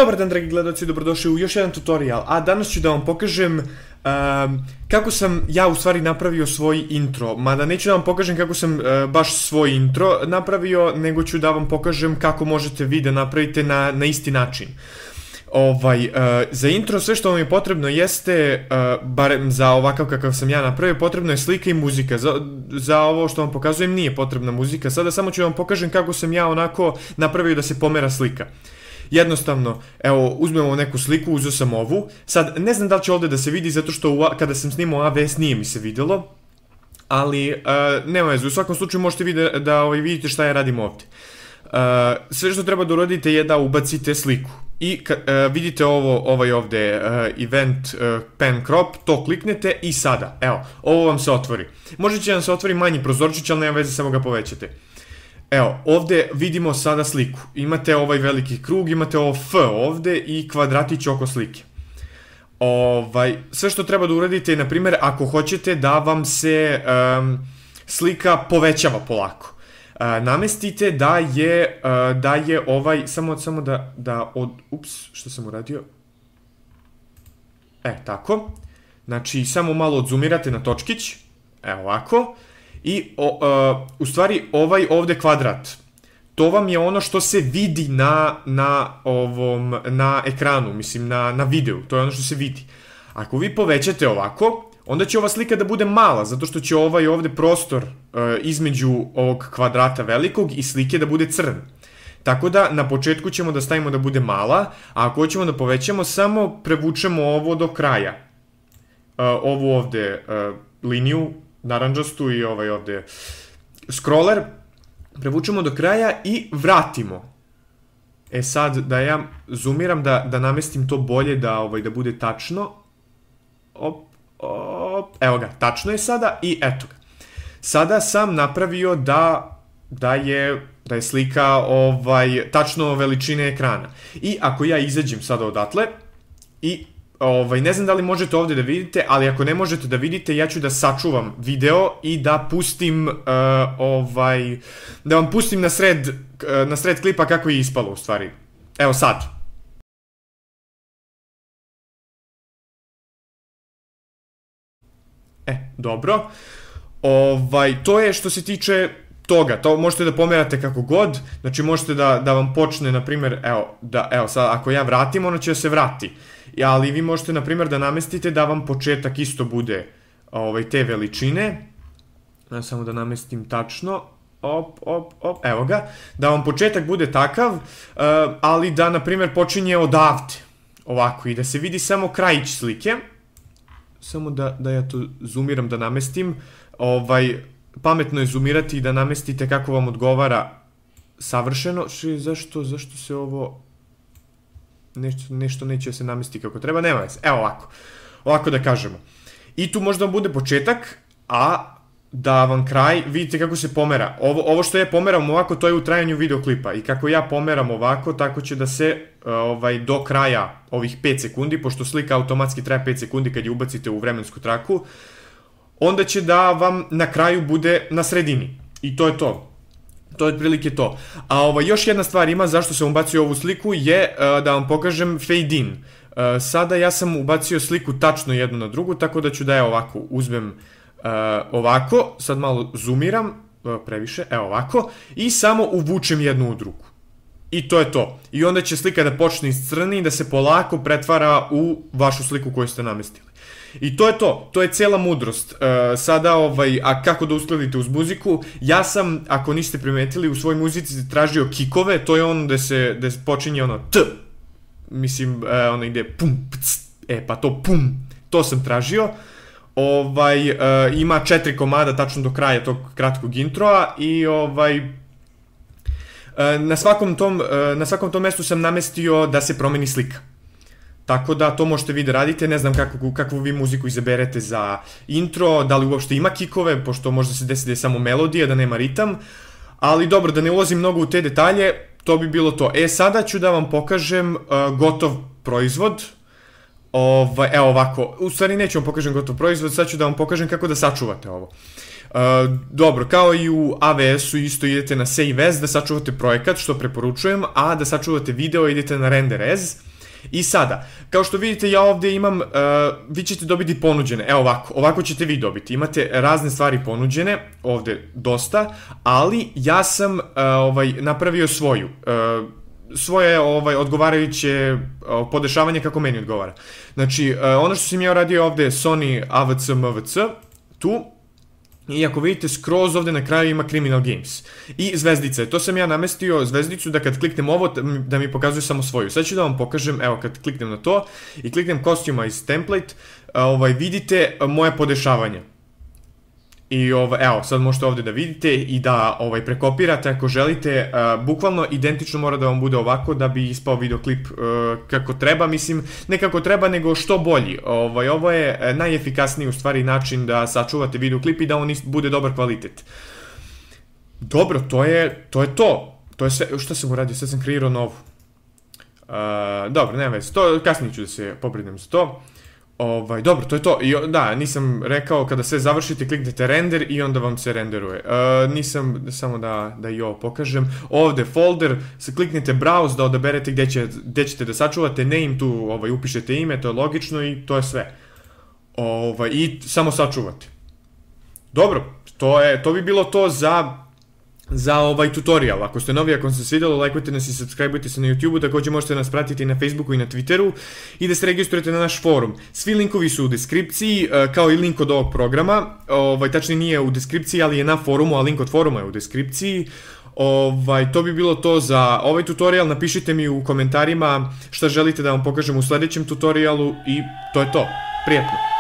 Dobar dan, dragi gledalci, dobrodošli u još jedan tutorial, a danas ću da vam pokažem kako sam ja u stvari napravio svoj intro, mada neću da vam pokažem kako sam baš svoj intro napravio, nego ću da vam pokažem kako možete vi da napravite na isti način. Za intro sve što vam je potrebno jeste, barem za ovakav kakav sam ja napravio, potrebno je slika i muzika. Za ovo što vam pokazujem nije potrebna muzika. Sada samo ću vam pokažem kako sam ja onako napravio da se pomera slika. Jednostavno, evo, uzmemo neku sliku, uzeo sam ovu. Sad, ne znam da li će ovdje da se vidi, zato što kada sam snimao AVS nije mi se vidjelo. Ali, nema veze, u svakom slučaju možete da vidite šta ja radim ovdje. Sve što treba da uradite je da ubacite sliku. I vidite ovaj ovdje event pen crop, to kliknete i sada, evo, ovo vam se otvori. Možda će vam se otvori manji prozorčić, ali nema veze, samo ga povećate. Evo, ovdje vidimo sada sliku. Imate ovaj veliki krug, imate ovo F ovdje i kvadratić oko slike. Sve što treba da uradite je, na primjer, ako hoćete da vam se slika povećava polako. Namestite da je ovaj, samo ups, što sam uradio? Tako. Znači, samo malo odzoomirate na točkić. Evo ovako. I, u stvari, ovaj ovdje kvadrat. To vam je ono što se vidi na ekranu, mislim, na videu. To je ono što se vidi. Ako vi povećate ovako, onda će ova slika da bude mala, zato što će ovaj ovdje prostor između ovog kvadrata velikog i slike da bude crn. Tako da na početku ćemo da stavimo da bude mala, a ako hoćemo da povećamo, samo prevučemo ovo do kraja. Ovu ovdje liniju, naranđastu i ovaj ovdje scroller, prevučemo do kraja i vratimo. Sad da ja zoomiram da namestim to bolje da bude tačno. Evo ga, tačno je sada i eto ga. Sada sam napravio da je slika tačno veličine ekrana. I ako ja izađem sada odatle i ne znam da li možete ovdje da vidite, ali ako ne možete da vidite, ja ću da sačuvam video i da pustim da vam pustim na sred klipa kako je ispalo u stvari. Evo sad. Dobro. To je što se tiče toga, to možete da pomerate kako god, znači možete da vam počne, na primjer, evo sad, ako ja vratim, ono će da se vrati, ali vi možete, na primjer, da namestite da vam početak isto bude te veličine, samo da namestim tačno, evo ga, da vam početak bude takav, ali da, na primjer, počinje odavde, ovako, i da se vidi samo krajić slike. Samo da ja to zoomiram, da namestim. Pametno je zoomirati i da namestite kako vam odgovara savršeno. Zašto se ovo... Nešto neće da se namesti kako treba, nema veze. Evo ovako. Ovako da kažemo. I tu možda vam bude početak, a da vam kraj, vidite kako se pomera. Ovo što ja pomeram ovako, to je u trajanju videoklipa. I kako ja pomeram ovako, tako će da se do kraja ovih 5 sekundi, pošto slika automatski traje 5 sekundi kad je ubacite u vremensku traku, onda će da vam na kraju bude na sredini. I to je to. To je otprilike to. A još jedna stvar ima zašto sam ubacio ovu sliku je da vam pokažem fade in. Sada ja sam ubacio sliku tačno jednu na drugu, tako da ću da je ovako uzmem ovako, sad malo zoomiram, previše, evo ovako, i samo uvučem jednu u drugu. I to je to. I onda će slika da počne iscrni i da se polako pretvara u vašu sliku koju ste namestili. I to je to. To je cijela mudrost. Sada, a kako da uskladite uz muziku, ja sam, ako niste primetili, u svojoj muzici tražio kikove, to je ono gde se počinje ono t, mislim, ono gde pum, pc, pa to pum, to sam tražio. Ima 4 komada tačno do kraja tog kratkog introa i na svakom tom mestu sam namestio da se promeni slika. Tako da to možete vi da radite, ne znam kakvu vi muziku izaberete za intro, da li uopšte ima kikove, pošto možda se desi da je samo melodija, da nema ritam, ali dobro, da ne ulazim mnogo u te detalje, to bi bilo to. Sada ću da vam pokažem gotov proizvod. Evo ovako, u stvari neću vam pokažem gotov proizvod, sad ću da vam pokažem kako da sačuvate ovo. Dobro, kao i u AVS-u isto idete na Save As da sačuvate projekat, što preporučujem, a da sačuvate video idete na Render As. I sada, kao što vidite ja ovdje imam, vi ćete dobiti ponuđene, evo ovako ćete vi dobiti, imate razne stvari ponuđene, ovdje dosta, ali ja sam napravio svoje odgovarajuće podešavanje kako meni odgovara. Znači, ono što sam ja radio ovdje je Sony AVC MVC, tu, i ako vidite skroz ovdje na kraju ima Criminal Games i zvezdice, to sam ja namestio zvezdicu da kad kliknem ovo da mi pokazuje samo svoju. Sad ću da vam pokažem, evo kad kliknem na to i kliknem Customize Template, vidite moje podešavanje. I evo, sad možete ovdje da vidite i da prekopirate ako želite, bukvalno identično mora da vam bude ovako da bi ispao videoklip kako treba, mislim, ne kako treba nego što bolji. Ovo je najefikasniji u stvari način da sačuvate videoklip i da on bude dobar kvalitet. Dobro, to je to. To je sve, što sam uradio, sad sam kreirao novu. Dobro, nema veze, kasnije ću da se pobrinem za to. Dobro, to je to. Da, nisam rekao, kada sve završite, kliknete render i onda vam se renderuje. Nisam, samo da i ovo pokažem. Ovdje folder, kliknete browse da odaberete gdje ćete da sačuvate name, tu upišete ime, to je logično i to je sve. I samo sačuvate. Dobro, to bi bilo to za ovaj tutorial. Ako ste novi, ako vam se svidjelo, lajkujte nas i subscribeujte se na YouTube-u, također možete nas pratiti na Facebooku i na Twitteru i da se registrujete na naš forum. Svi linkovi su u deskripciji, kao i link od ovog programa, tačnije nije u deskripciji, ali je na forumu, a link od foruma je u deskripciji. To bi bilo to za ovaj tutorial, napišite mi u komentarima šta želite da vam pokažem u sljedećem tutorialu i to je to. Prijetno!